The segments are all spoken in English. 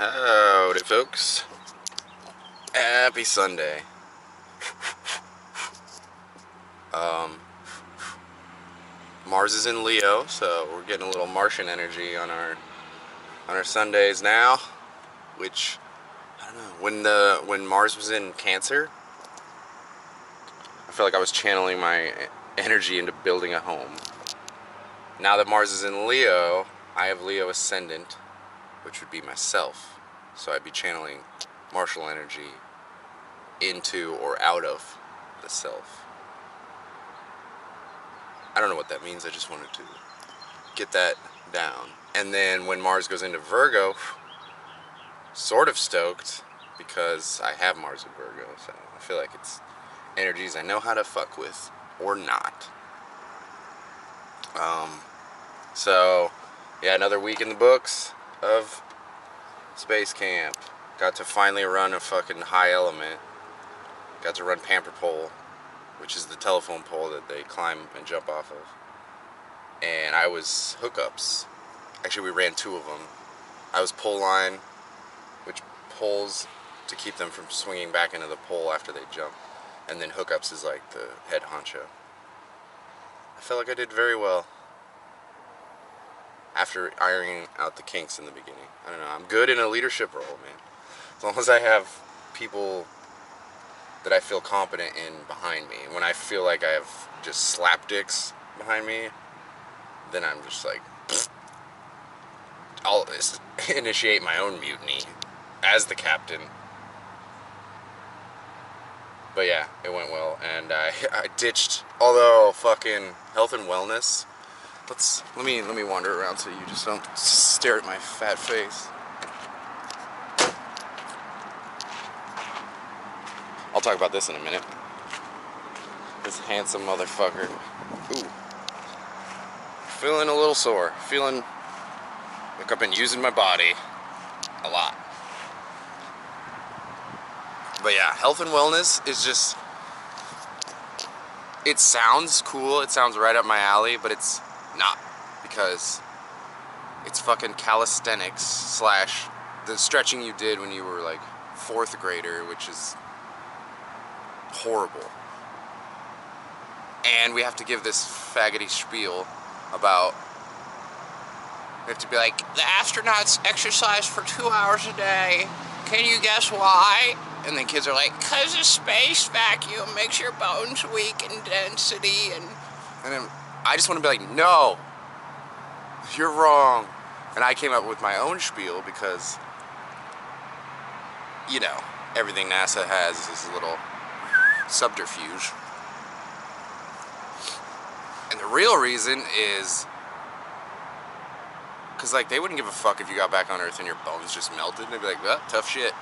Howdy, folks. Happy Sunday. Mars is in Leo, so we're getting a little Martian energy on our Sundays now. Which I don't know. When Mars was in Cancer, I feel like I was channeling my energy into building a home. Now that Mars is in Leo, I have Leo ascendant, which would be myself. So I'd be channeling martial energy into or out of the self. I don't know what that means, I just wanted to get that down. And then when Mars goes into Virgo, sort of stoked, because I have Mars in Virgo, so I feel like it's energies I know how to fuck with, or not. So, yeah, another week in the books of space camp. Got to finally run a fucking high element. Got to run Pamper Pole, which is the telephone pole that they climb and jump off of. And I was hookups. Actually, we ran two of them. I was pole line, which pulls to keep them from swinging back into the pole after they jump. And then hookups is like the head honcho. I felt like I did very well after ironing out the kinks in the beginning. I don't know, I'm good in a leadership role, man. As long as I have people that I feel competent in behind me. When I feel like I have just slapdicks behind me, then I'm just like, I'll initiate my own mutiny as the captain. But yeah, it went well, and I ditched, although fucking health and wellness. Let me wander around so you just don't stare at my fat face. I'll talk about this in a minute. This handsome motherfucker. Ooh. Feeling a little sore. Feeling like I've been using my body a lot. But yeah, health and wellness is just, it sounds cool, it sounds right up my alley, but it's not, because it's fucking calisthenics slash the stretching you did when you were like 4th grader, which is horrible. And we have to give this faggoty spiel about, we have to be like, the astronauts exercise for 2 hours a day. Can you guess why? And then kids are like, cause the space vacuum makes your bones weak in density. And then I just want to be like, no, you're wrong. And I came up with my own spiel because, you know, everything NASA has is a little subterfuge. And the real reason is because, like, they wouldn't give a fuck if you got back on Earth and your bones just melted. They'd be like, well, tough shit.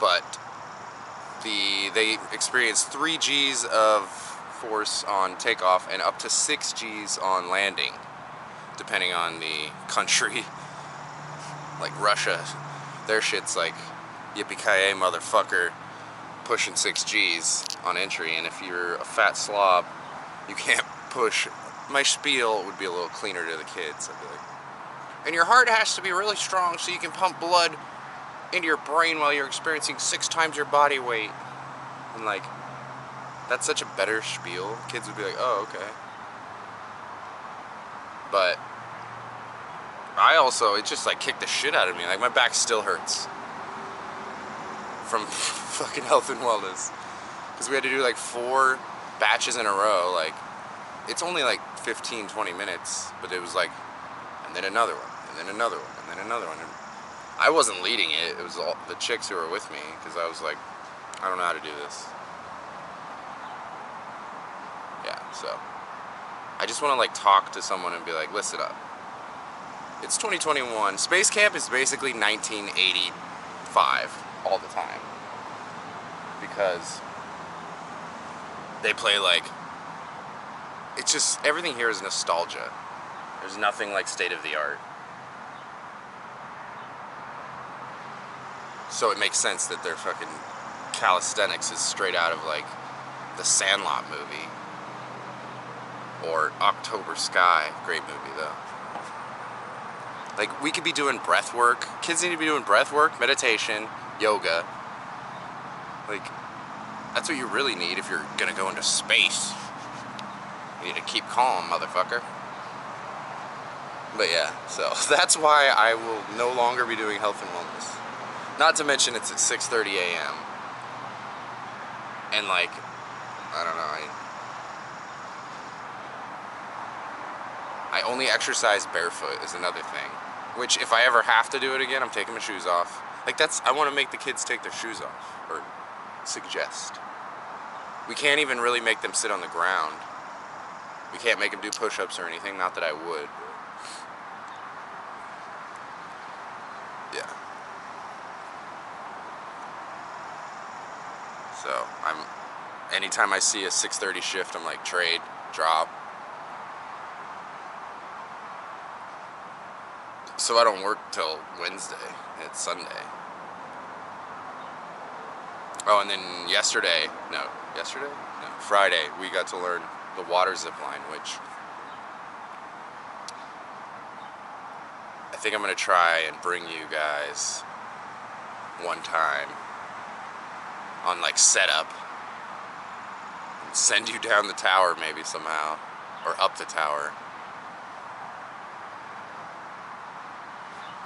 But they experience 3 Gs of force on takeoff and up to 6 Gs on landing, depending on the country. Like Russia, their shit's like, yippee-ki-yay, motherfucker, pushing 6 Gs on entry, and if you're a fat slob, you can't push. My spiel would be a little cleaner to the kids. I'd be like, and your heart has to be really strong so you can pump blood into your brain while you're experiencing 6 times your body weight. And like, that's such a better spiel. Kids would be like, oh, okay. But I also, it just like kicked the shit out of me. Like, my back still hurts from fucking health and wellness. Because we had to do like 4 batches in a row. Like, it's only like 15, 20 minutes, but it was like, and then another one, and then another one, and then another one. And I wasn't leading it, it was all the chicks who were with me, because I was like, I don't know how to do this. Yeah, so I just want to like talk to someone and be like, listen up. It's 2021. Space camp is basically 1985 all the time. Because they play like, it's just, everything here is nostalgia. There's nothing like state of the art. So it makes sense that their fucking calisthenics is straight out of like the Sandlot movie. Or October Sky, great movie though. Like, we could be doing breath work. Kids need to be doing breath work, meditation, yoga. Like, that's what you really need if you're gonna go into space. You need to keep calm, motherfucker. But yeah, so that's why I will no longer be doing health and wellness. Not to mention it's at 6:30 a.m. And like, I don't know, I only exercise barefoot is another thing. Which, if I ever have to do it again, I'm taking my shoes off. Like, I want to make the kids take their shoes off, or suggest. We can't even really make them sit on the ground. We can't make them do push-ups or anything, not that I would. Yeah. So, anytime I see a 6:30 shift, I'm like, trade, drop. So I don't work till Wednesday. It's Sunday. Oh, and then Friday, we got to learn the water zip line, which I think I'm going to try and bring you guys one time on like setup and send you down the tower maybe somehow, or up the tower.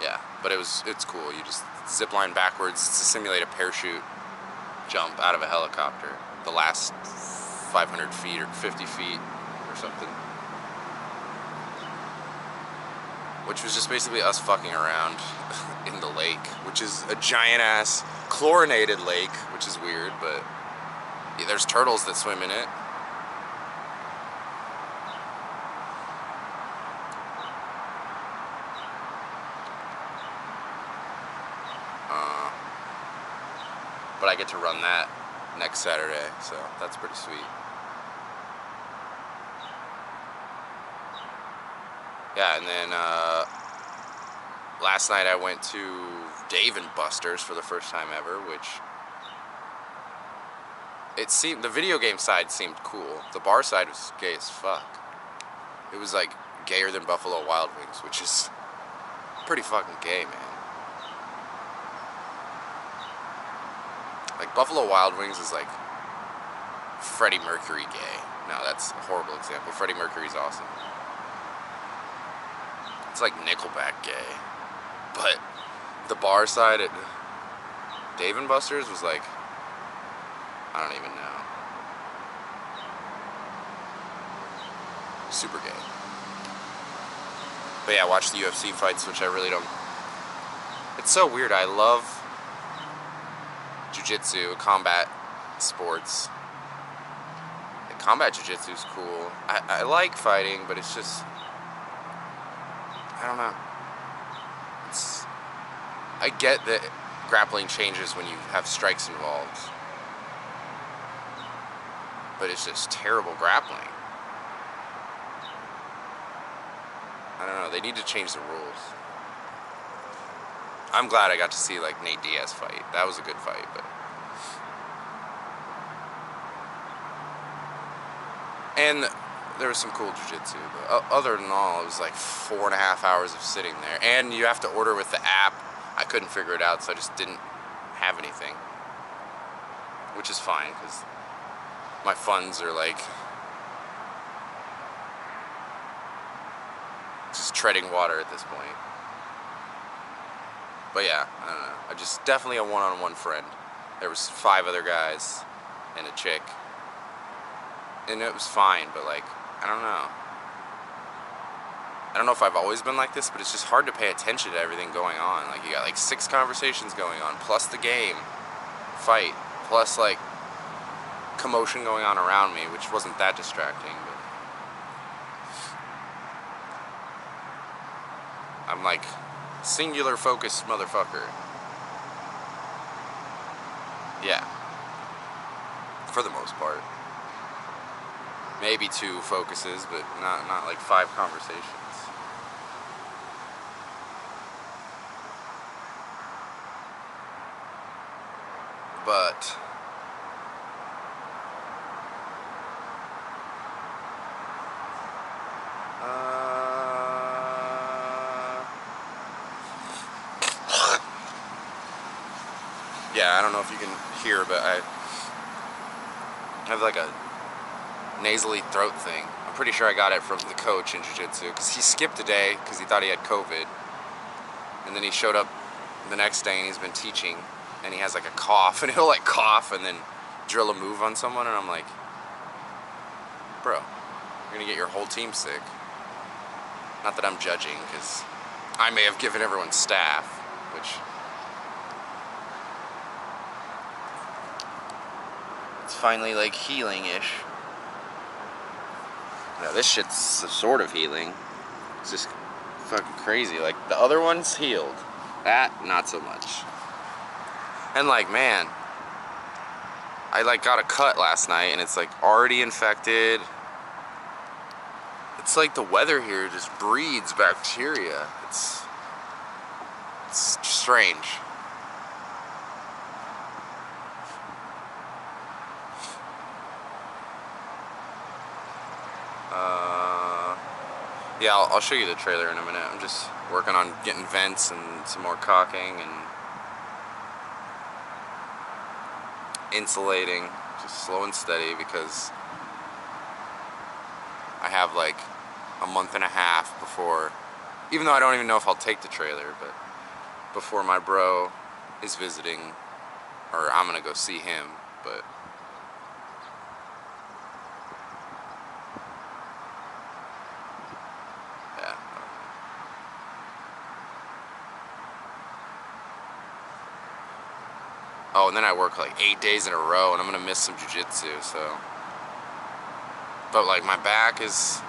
Yeah, but it's cool. You just zip line backwards to simulate a parachute jump out of a helicopter. The last 500 feet or 50 feet or something. Which was just basically us fucking around in the lake, which is a giant ass chlorinated lake, which is weird, but yeah, there's turtles that swim in it. But I get to run that next Saturday, so that's pretty sweet. Yeah, and then last night I went to Dave & Buster's for the first time ever, which the video game side seemed cool. The bar side was gay as fuck. It was like gayer than Buffalo Wild Wings, which is pretty fucking gay, man. Like, Buffalo Wild Wings is like Freddie Mercury gay. No, that's a horrible example. Freddie Mercury's awesome. It's like Nickelback gay. But the bar side at Dave & Buster's was like, I don't even know. Super gay. But yeah, I watched the UFC fights, which I really don't... It's so weird. I love jiu-jitsu, combat sports. Like, combat jiu-jitsu is cool. I like fighting, but it's just... I don't know. I get that grappling changes when you have strikes involved. But it's just terrible grappling. I don't know, they need to change the rules. I'm glad I got to see like Nate Diaz fight. That was a good fight, but... And there was some cool jiu-jitsu, but other than all, it was like 4.5 hours of sitting there. And you have to order with the app. I couldn't figure it out, so I just didn't have anything. Which is fine, because my funds are like just treading water at this point. But yeah, I don't know. I just definitely a one-on-one friend. There was 5 other guys and a chick. And it was fine, but like, I don't know. I don't know if I've always been like this, but it's just hard to pay attention to everything going on. Like, you got like 6 conversations going on, plus the game, fight, plus like commotion going on around me, which wasn't that distracting, but I'm like singular focused motherfucker. Yeah. For the most part. Maybe 2 focuses, but not like 5 conversations. But Yeah, I don't know if you can hear, but I have like a nasally throat thing. I'm pretty sure I got it from the coach in jiu-jitsu, because he skipped a day because he thought he had COVID, and then he showed up the next day and he's been teaching, and he has like a cough, and he'll like cough and then drill a move on someone, and I'm like, bro, you're gonna get your whole team sick. Not that I'm judging, because I may have given everyone staph, which it's finally like healing-ish. Now this shit's sort of healing. It's just fucking crazy. Like the other one's healed. That, not so much. And like, man, I like got a cut last night and it's like already infected. It's like the weather here just breeds bacteria. It's strange. Yeah, I'll show you the trailer in a minute. I'm just working on getting vents and some more caulking and insulating, just slow and steady, because I have like a month and a half before, even though I don't even know if I'll take the trailer, but before my bro is visiting, or I'm gonna go see him, but yeah. Oh, and then I work like 8 days in a row, and I'm gonna miss some jiu-jitsu, so. But like my back is,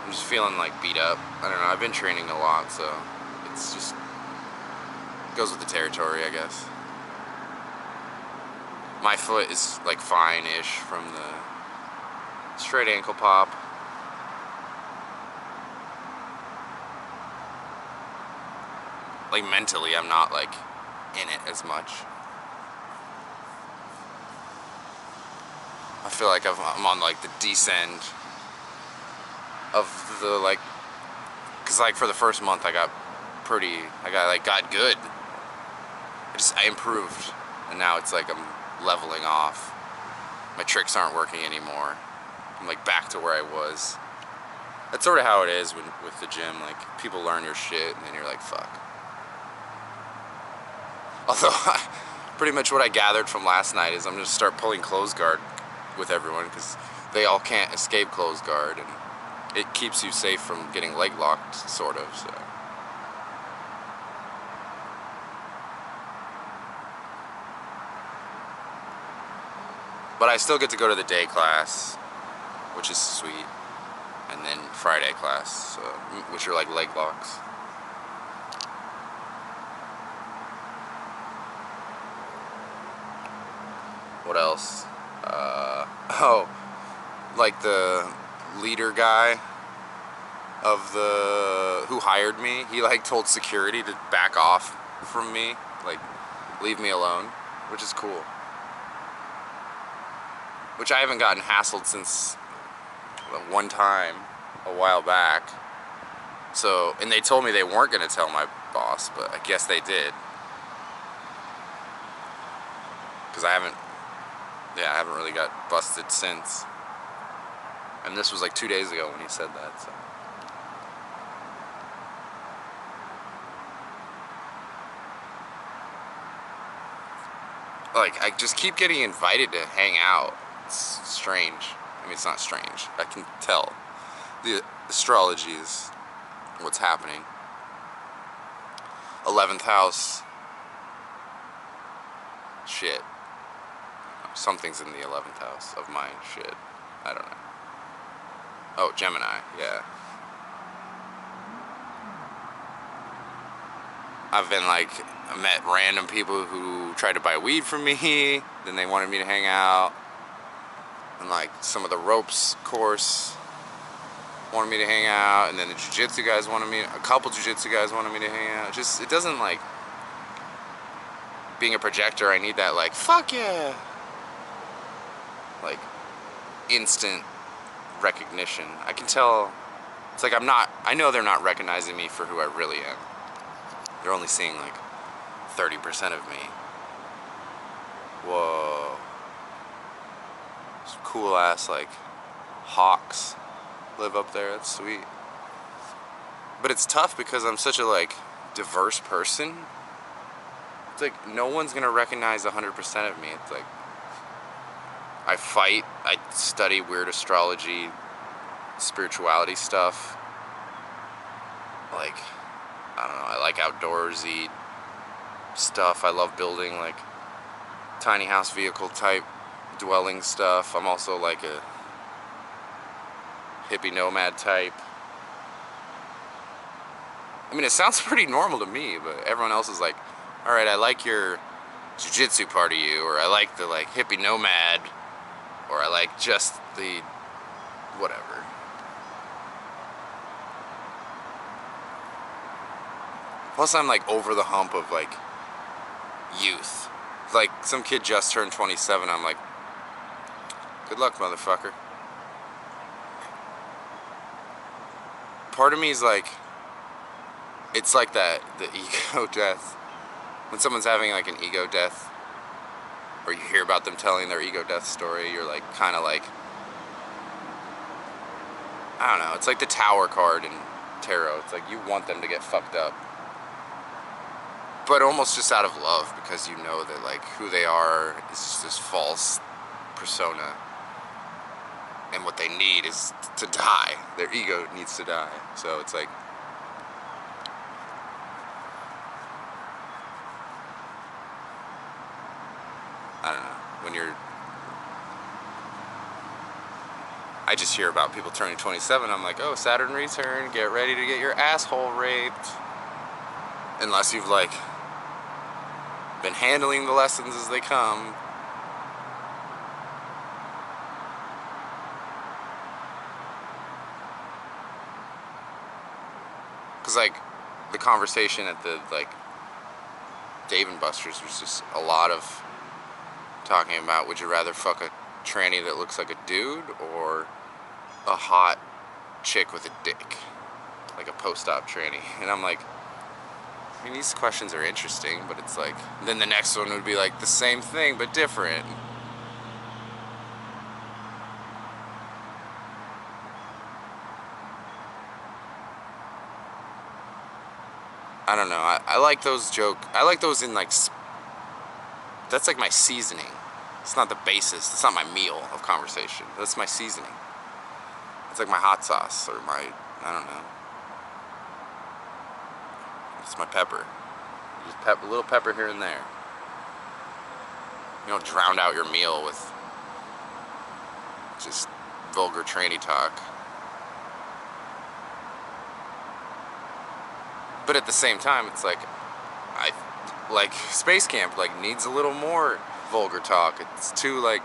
I'm just feeling like beat up. I don't know, I've been training a lot, so it's just, goes with the territory, I guess. My foot is like fine-ish from the straight ankle pop. Like mentally, I'm not like in it as much. I feel like I'm on like the descend of the like, cause like for the first month I got good. I improved, and now it's like I'm leveling off. My tricks aren't working anymore. I'm like back to where I was. That's sort of how it is with the gym. Like people learn your shit, and then you're like, fuck. Although, pretty much what I gathered from last night is I'm gonna start pulling close guard with everyone, because they all can't escape close guard, and it keeps you safe from getting leg locked, sort of. So. But I still get to go to the day class, which is sweet, and then Friday class, so, which are like leg locks. What else? Oh, like the leader guy who hired me, he like told security to back off from me, like leave me alone, which is cool. Which I haven't gotten hassled since one time a while back. So, and they told me they weren't gonna tell my boss, but I guess they did. Because I haven't really got busted since. And this was like 2 days ago when he said that, so. Like, I just keep getting invited to hang out. It's strange. I mean, it's not strange. I can tell. The astrology is what's happening. 11th house. Shit. Something's in the 11th house of mine. Shit. I don't know. Oh, Gemini. Yeah. I've been like, I met random people who tried to buy weed from me. Then they wanted me to hang out. And like some of the ropes course wanted me to hang out. And then the jiu-jitsu guys wanted me, a couple jiu-jitsu guys wanted me to hang out. Just, it doesn't like, being a projector, I need that like, fuck yeah. Like, instant recognition. I can tell, it's like I know they're not recognizing me for who I really am. They're only seeing like 30% of me. Whoa. Some cool ass like hawks live up there. That's sweet. But it's tough because I'm such a like diverse person. It's like no one's gonna recognize 100% of me. It's like I fight, I study weird astrology, spirituality stuff. Like, I don't know, I like outdoorsy stuff. I love building like tiny house vehicle type dwelling stuff. I'm also like a hippie nomad type. I mean, it sounds pretty normal to me, but everyone else is like, alright, I like your jiu-jitsu part of you, or I like the like hippie nomad, or I like just the whatever. Plus I'm like over the hump of like youth. Like some kid just turned 27, I'm like, good luck, motherfucker. Part of me is like, it's like that, the ego death. When someone's having like an ego death, or you hear about them telling their ego death story, you're like, kind of like, I don't know, it's like the Tower card in tarot. It's like you want them to get fucked up. But almost just out of love, because you know that like who they are is just this false persona. And what they need is to die. Their ego needs to die. So it's like, I don't know, when you're, I just hear about people turning 27, I'm like, oh, Saturn return, get ready to get your asshole raped. Unless you've like been handling the lessons as they come. Cause like the conversation at the like Dave and Buster's was just a lot of talking about, would you rather fuck a tranny that looks like a dude or a hot chick with a dick, like a post-op tranny? And I'm like, I mean, these questions are interesting, but it's like, then the next one would be like the same thing but different. I don't know, I like those I like those in like, that's like my seasoning. It's not the basis, it's not my meal of conversation. That's my seasoning. It's like my hot sauce, or my, I don't know. It's my pepper. Just a little pepper here and there. You don't drown out your meal with just vulgar tranny talk. But at the same time, it's like, like Space Camp like needs a little more vulgar talk. It's too like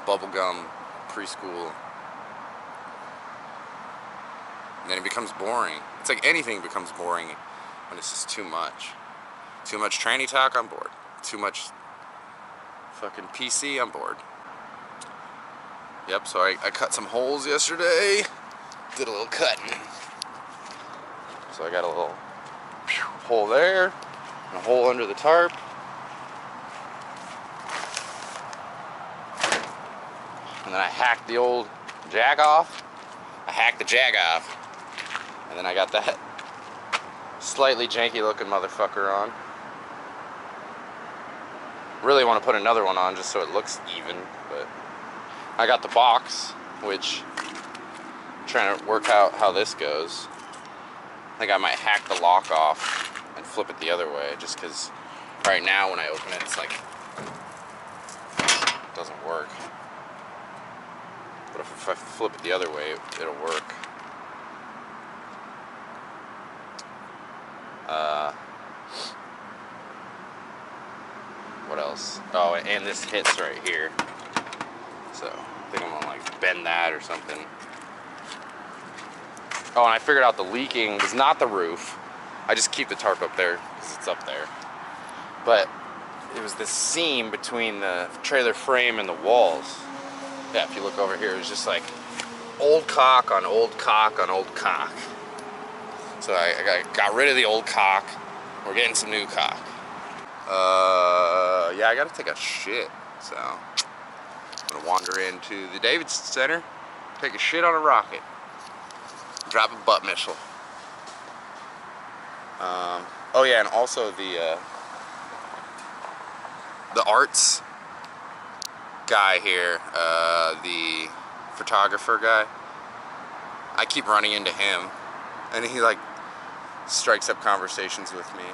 bubblegum preschool. And then it becomes boring. It's like anything becomes boring when it's just too much. Too much tranny talk, I'm bored. Too much fucking PC, I'm bored. Yep, so I cut some holes yesterday. Did a little cutting. So I got a little hole there, and a hole under the tarp. And then I hacked the old jag off. I hacked the jag off. And then I got that slightly janky looking motherfucker on. Really want to put another one on just so it looks even, but I got the box, which I'm trying to work out how this goes. I think I might hack the lock off and flip it the other way, just because right now when I open it, it's like, it doesn't work. But if I flip it the other way, it'll work. What else? Oh, and this hits right here. So I think I'm gonna like bend that or something. Oh, and I figured out the leaking is not the roof. I just keep the tarp up there because it's up there. But it was this seam between the trailer frame and the walls. Yeah, if you look over here, it's just like old cock on old cock on old cock. So I got rid of the old cock. We're getting some new cock. Yeah, I gotta take a shit, so I'm gonna wander into the Davidson Center, take a shit on a rocket, drop a butt missile. Oh yeah, and also the arts guy here, the photographer guy, I keep running into him, and he like strikes up conversations with me.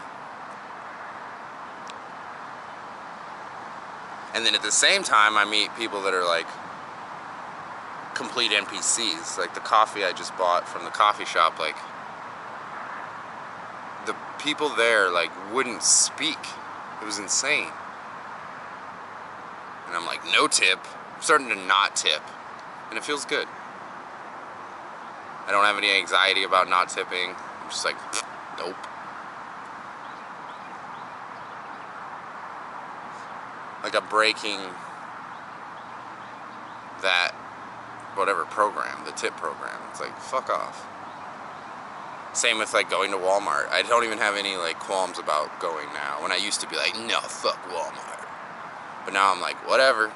And then at the same time, I meet people that are like complete NPCs. Like the coffee I just bought from the coffee shop, like the people there like wouldn't speak. It was insane. And I'm like, no tip. I'm starting to not tip. And it feels good. I don't have any anxiety about not tipping. I'm just like, nope. Like I'm breaking that whatever program, the tip program. It's like, fuck off. Same with like going to Walmart. I don't even have any like qualms about going now. When I used to be like, no, fuck Walmart. But now I'm like, whatever.